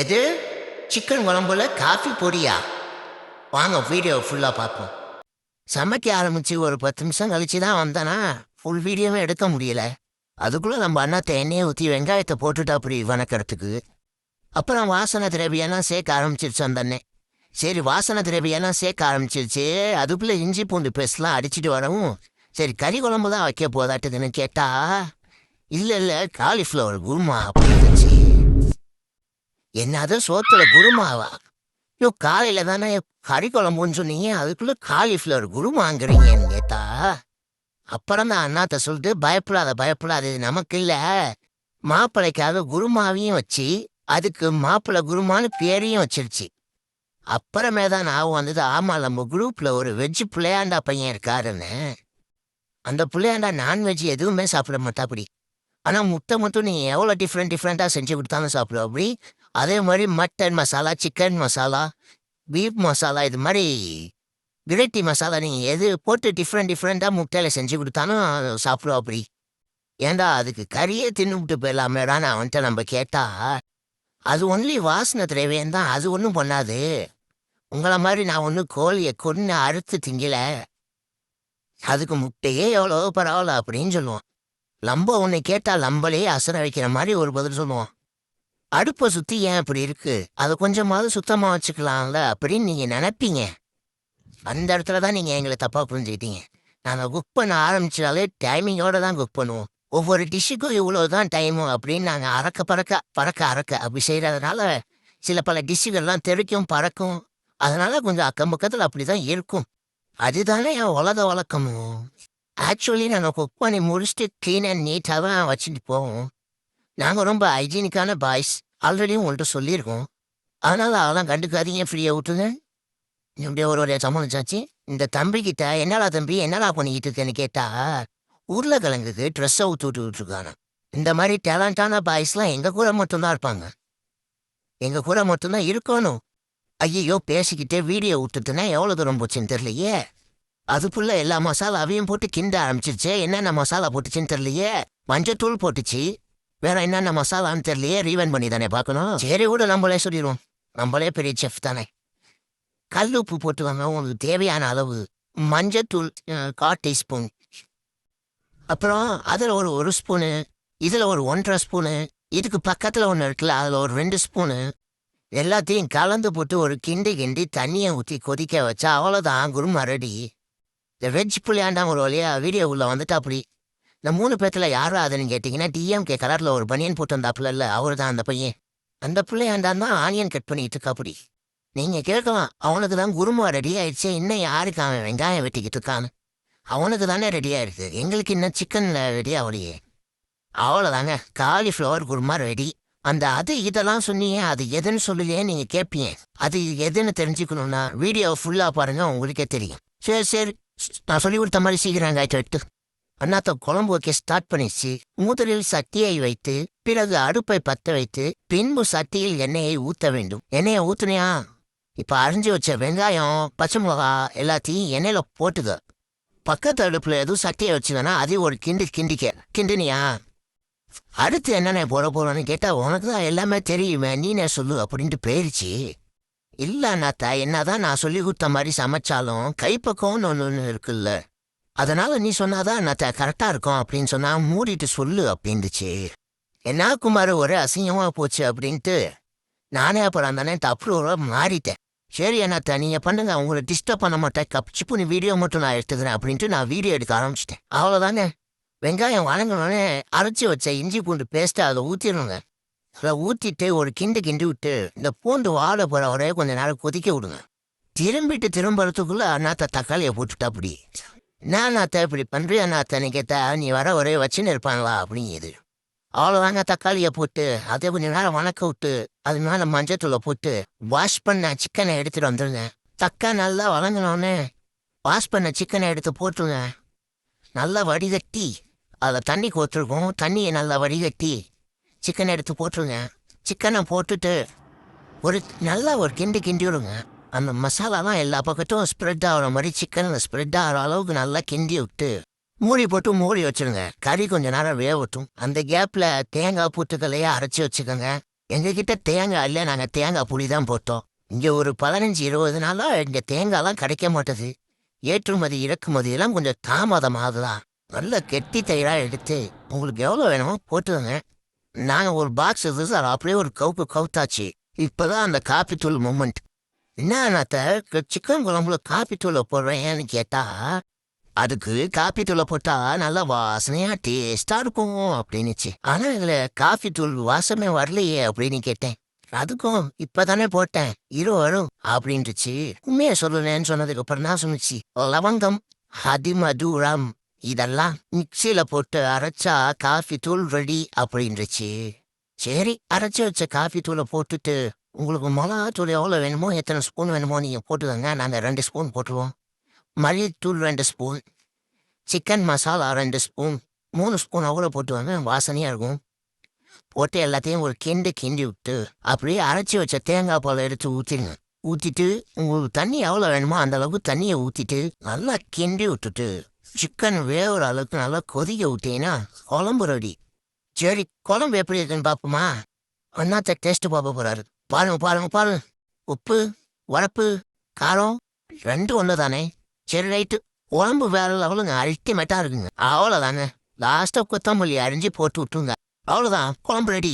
எது? சிக்கன் குழம்புல காஃபி பொடியா? வாங்க வீடியோ ஃபுல்லாக பார்ப்போம். சமைக்க ஆரம்பித்து ஒரு 10 நிமிஷம் கழிச்சு தான் வந்தேன்னா ஃபுல் வீடியோவே எடுக்க முடியல. அதுக்குள்ளே நம்ம அண்ணாத்தை எண்ணெயை ஊற்றி வெங்காயத்தை போட்டுட்டா அப்படி வணக்கிறதுக்கு. அப்புறம் வாசனை திரவியெல்லாம் சேர்க்க ஆரம்பிச்சிருச்சு அந்த அண்ணன். சரி வாசனை திரவியெல்லாம் சேர்க்க ஆரம்பிச்சிருச்சு. அதுக்குள்ளே இஞ்சி பூண்டு பேஸ்ட்லாம் அடிச்சிட்டு வரவும் சரி கறி குழம்பு தான் வைக்க போதாட்டுதுன்னு கேட்டா இல்லை காலிஃப்ளவர் குருமா அப்படின்னுச்சு. என்னது சோத்துல குருமாவா? ஐயோ காலையில தானே கறி குழம்புன்னு சொன்னீங்க, அதுக்குள்ள காலிஃப்ளவர் குருமாங்கிறீங்கன்னு கேட்டா அப்புறம் தான் அண்ணாத்த சொல்லிட்டு பயப்படாது நமக்கு இல்லை, மாப்பிள்ளைக்காக குருமாவையும் வச்சு அதுக்கு மாப்பிள்ளை குருமான்னு பேரையும் வச்சிருச்சு. அப்புறமே தான் நான் வந்தது, ஆமா நம்ம குரூப்ல ஒரு வெஜ் பிள்ளையாண்டா பையன் இருக்காருன்னு. அந்த பிள்ளையாண்டா நான்வெஜ் எதுவுமே சாப்பிட மாட்டாப்படி. ஆனால் முட்டை மட்டும் நீ எவ்வளோ டிஃப்ரெண்ட்டாக செஞ்சு கொடுத்தாலும் சாப்பிடுவோம் அப்படி. அதே மாதிரி mutton masala, chicken masala, beef masala, இது மாதிரி வெரைட்டி மசாலா நீங்கள் எது போட்டு டிஃப்ரெண்ட்டாக முட்டையில் செஞ்சு கொடுத்தாலும் சாப்பிடுவோம் அப்படி. ஏண்டா அதுக்கு கறியே தின்னுவிட்டு போயிடலாமேடா நான் வந்துட்டு நம்ம கேட்டா அது ஒன்லி வாசனை திரவியம் தான், அது ஒன்றும் பண்ணாது. உங்களை மாதிரி நான் ஒன்றும் கோழியை கொன்று அறுத்து திங்கல, அதுக்கு முட்டையே எவ்வளோ பரவாயில்ல அப்படின்னு சொல்லுவோம். லம்ப உன்னை கேட்டால் லம்பலே அசர வைக்கிற மாதிரி ஒரு பதில் சொல்லுவோம். அடுப்பை சுற்றி ஏன் இப்படி இருக்கு, அதை கொஞ்சமாவது சுத்தமாக வச்சுக்கலாம்ல அப்படின்னு நீங்கள் நினைப்பீங்க. அந்த இடத்துல தான் நீங்கள் எங்களை தப்பாக புரிஞ்சுக்கிட்டீங்க. நாங்கள் குக் பண்ண ஆரம்பிச்சாலே டைமிங்கோடு தான் குக் பண்ணுவோம். ஒவ்வொரு டிஷ்ஷுக்கும் இவ்வளோ தான் டைமும் அப்படின்னு நாங்கள் பறக்க அப்படி செய்கிறதுனால சில பல டிஷ்ஷுகள்லாம் தெறிக்கும் பறக்கும். அதனால கொஞ்சம் அக்கம் பக்கத்தில் அப்படி தான் இருக்கும். அதுதானே என் உலக வழக்கமும். ஆக்சுவலி நாங்கள் குக் பண்ணி முடிச்சுட்டு க்ளீன் அண்ட் நீட்டாக தான் வச்சுட்டு போவோம். நாங்கள் ரொம்ப ஹைஜீனிக்கான பாய்ஸ், ஆல்ரெடி உங்கள்கிட்ட சொல்லியிருக்கோம். அதனால் அதெல்லாம் கண்டுக்காதீங்க, ஃப்ரீயாக விட்டுங்க. இப்படியே ஒரு சமாளிச்சாச்சு. இந்த தம்பிக்கிட்ட என்னடா தம்பி என்னடா பண்ணிக்கிட்டு இருக்கேன்னு கேட்டால் உருளைக்கிழங்குக்கு ட்ரெஸ்ஸை விட்டுருக்காங்க. இந்த மாதிரி டேலண்டான பாய்ஸ்லாம் எங்கள் கூட மட்டும்தான் இருப்பாங்க, எங்கள் கூட மட்டும்தான் இருக்கணும். ஐயோ பேசிக்கிட்டே வீடியோ விட்டுட்டுனா எவ்வளோ தூரம் போச்சுன்னு தெரியலையே. அதுக்குள்ள எல்லா மசாலாவையும் போட்டு கிண்ட ஆரம்பிச்சிருச்சு. என்னென்ன மசாலா போட்டுச்சுன்னு தெரியலையே. மஞ்சத்தூள் போட்டுச்சு, வேற என்னென்ன மசாலான்னு தெரியலையே. ரீவன் பண்ணி தானே பார்க்கணும். சரி கூட நம்மளே சொல்லிடுவோம், நம்மளே பெரிய செஃப் தானே. கல் உப்பு போட்டுவாங்க உங்களுக்கு தேவையான அளவு. மஞ்சத்தூள் 1/4 டீஸ்பூன், அப்புறம் அதில் ஒரு ஸ்பூனு, இதில் ஒரு 1.5 ஸ்பூனு, இதுக்கு பக்கத்தில் ஒன்று இருக்குல்ல அதில் ஒரு 2 ஸ்பூனு. எல்லாத்தையும் கலந்து போட்டு ஒரு கிண்டி தண்ணியை ஊற்றி கொதிக்க வச்சா அவ்வளோதான் குருமா ரெடி. இந்த வெஜ் புள்ளியாண்டாங்க ஒரு வழியா வீடியோ உள்ள வந்துட்டா அப்படி. இந்த 3 பேர்த்தில் யாரும் அதுன்னு கேட்டிங்கன்னா டிஎம்கே கலரில் ஒரு பனியன் போட்டு வந்தாப்புல இல்லை, அவர் தான் அந்த பையன். அந்த பிள்ளையாண்டான் தான் ஆனியன் கட் பண்ணிட்டு இருக்கா அப்படி. நீங்கள் கேட்கலாம் அவனுக்கு தான் குருமா ரெடி ஆயிடுச்சு, இன்னும் யாருக்கு அவன் வெங்காயம் வெட்டிக்கிட்டு இருக்கான்னு. அவனுக்கு தானே ரெடியாக இருக்குது, எங்களுக்கு இன்னும் சிக்கனில் ரெடி ஆகலையே. அவ்வளோதாங்க காலிஃப்ளவர் குருமா ரெடி. அது இதெல்லாம் சொன்னீங்க, அது எதுன்னு சொல்லலையே நீங்கள் கேட்பீங்க. அது எதுன்னு தெரிஞ்சுக்கணுன்னா வீடியோ ஃபுல்லாக பாருங்கள், உங்களுக்கே தெரியும். சரி நான் சொல்லி கொடுத்த மாதிரி சீக்கிரம் காய்ச்சி விட்டு அண்ணாத்த குழம்பு வைக்க ஸ்டார்ட் பண்ணிச்சு. முதலில் சட்டியை வைத்து பிறகு அடுப்பை பற்ற வைத்து பின்பு சட்டியில் எண்ணெயை ஊற்ற வேண்டும். எண்ணெயை ஊற்றுனியா, இப்போ அரிஞ்சு வச்ச வெங்காயம் பச்சை மிளகா எல்லாத்தையும் எண்ணெயில் போட்டுக்க. பக்கத்து அடுப்பில் எதுவும் சட்டியை வச்சுக்கன்னா அதையும் ஒரு கிண்டினியா. அடுத்து என்னென்ன போகிறோன்னு கேட்டால் உனக்கு தான் எல்லாமே தெரியுமே நீனே சொல்லு அப்படின்ட்டு போயிடுச்சு. இல்லை அண்ணாத்தா, என்னதான் நான் சொல்லி கொடுத்த மாதிரி சமைச்சாலும் கைப்பக்கம்னு ஒன்று இருக்குல்ல, அதனால் நீ சொன்னாதான் அண்ணாத்தா கரெக்டாக இருக்கும் அப்படின்னு சொன்னால் மூடிட்டு சொல்லு அப்படின்ட்டுச்சு. என்ன குமார் ஒரே அசிங்கமாக போச்சு அப்படின்ட்டு நானே அப்புறம் தானே தப்பு மாறிட்டேன். சரி அண்ணாத்தா நீங்கள் பண்ணுங்க, உங்களை டிஸ்டர்ப் பண்ண மாட்டேன், கப்சிப்பு நீ வீடியோ மட்டும் நான் எடுத்துக்கிறேன் அப்படின்ட்டு நான் வீடியோ எடுக்க ஆரம்பிச்சிட்டேன். அவ்வளோதாங்க. வெங்காயம் வணங்கினோடனே அரைச்சி வச்ச இஞ்சி பூண்டு பேஸ்ட்டை அதை ஊற்றிடணுங்க. அதை ஊற்றிட்டு ஒரு கிண்டி விட்டு இந்த பூண்டு வாழை போகிற ஒரே கொஞ்சம் நேரம் கொதிக்க விடுங்க. திரும்புறதுக்குள்ளே அண்ணாத்த தக்காளியை போட்டுட்டா அப்படி. நான் அண்ணாத்த இப்படி பண்ணுறியா அண்ணாத்தன்னு கேட்டா நீ வர ஒரே வச்சுன்னு இருப்பாங்களா அப்படிங்குது. அவ்வளோதாங்க தக்காளியை போட்டு அதே கொஞ்சம் நேரம் வணக்க விட்டு அது மேலே மஞ்சத்தூளை போட்டு வாஷ் பண்ண சிக்கனை எடுத்துகிட்டு வந்துடுங்க. தக்காளி நல்லா வணங்கினோடனே வாஷ் பண்ண சிக்கனை எடுத்து போட்டுருங்க. நல்லா வடிகட்டி அதில் தண்ணி கோத்துருக்கோம், தண்ணியை நல்லா வடிகட்டி சிக்கனை எடுத்து போட்டுருங்க. சிக்கனை போட்டுட்டு நல்லா ஒரு கிண்டி விடுங்க. அந்த மசாலாலாம் எல்லா பக்கத்தும் ஸ்ப்ரெட் ஆகிற மாதிரி சிக்கனில் ஸ்ப்ரெட் ஆகிற அளவுக்கு நல்லா கிண்டி விட்டு மூடி போட்டு மூடி வச்சுருங்க. கறி கொஞ்சம் நேரம் வேகட்டும். அந்த கேப்பில் தேங்காய் பூத்துக்களையே அரைச்சி வச்சுக்கோங்க. எங்ககிட்ட தேங்காய் இல்லை, நாங்கள் தேங்காய் புளி தான் போட்டோம். இங்கே ஒரு 15-20 நாளா இங்கே தேங்காய்லாம் கிடைக்க மாட்டேது. ஏற்றுமதி இறக்குமதி எல்லாம் கொஞ்சம் தாமதமாகுதான். நல்ல கெட்டி தயிராக எடுத்து உங்களுக்கு எவ்வளோ வேணுமோ போட்டுருங்க. நாங்கள் ஒரு பாக்ஸ் இருந்துச்சு, அதை அப்படியே ஒரு கவுப்பு கவுத்தாச்சு. இப்போதான் அந்த காப்பி தூள் மூமெண்ட். என்னத்த சிக்கன் குழம்புல காப்பி தூளை போடுறேன்னு கேட்டா, அதுக்கு காப்பி தூளை போட்டா நல்லா வாசனையா டேஸ்டா இருக்கும் அப்படின்னுச்சு. ஆனா இதுல காப்பி தூள் வாசமே வரலையே அப்படின்னு கேட்டேன். அதுக்கும் இப்பதானே போட்டேன், வரும் அப்படின்ட்டுச்சு. உண்மையை சொல்லலன்னு சொன்னதுக்கு அப்புறம் தான் சொன்னிச்சு, லவங்கம் அதிமதுரம் இதெல்லாம் மிக்சியில போட்டு அரைச்சா காஃபி தூள் ரெடி அப்படின்ட்டுச்சு. சரி, அரைச்சி வச்ச காஃபி தூளை போட்டுட்டு உங்களுக்கு மிளகா தூள் எவ்வளோ வேணுமோ, எத்தனை ஸ்பூன் வேணுமோ நீங்கள் போட்டுக்கோங்க. நாங்கள் 2 ஸ்பூன் போட்டுருவோம். மல்லித்தூள் 2 spoon, chicken masala 2 spoon, 3 spoon அவ்வளோ போட்டுவாங்க, வாசனையாக இருக்கும். போட்டு எல்லாத்தையும் ஒரு கிண்டி விட்டு அப்படியே அரைச்சி வச்ச தேங்காய் பாலை எடுத்து ஊற்றிடுங்க. ஊற்றிட்டு உங்களுக்கு தண்ணி எவ்வளோ வேணுமோ அந்த அளவுக்கு தண்ணியை ஊற்றிட்டு நல்லா கிண்டி விட்டுட்டு சிக்கன் வேகிற அளவுக்கு நல்லா கொதிக்க விட்டீங்கன்னா குழம்பு ரெடி. சரி, குழம்பு எப்படி இருக்குன்னு பார்ப்போமா? அண்ணாத்த டேஸ்ட் பார்க்க போறாரு. பாருங்க. உப்பு, உரப்பு, காரம் 2 ஒன்று தானே. சரி, ரைட்டு. குழம்பு வேற லெவலுங்க, அல்டிமேட்டா இருக்குங்க. அவ்வளோதாங்க. லாஸ்ட்டாக கொத்தமல்லி அரிஞ்சு போட்டு விட்டுருங்க. அவ்வளோதான், குழம்பு ரெடி.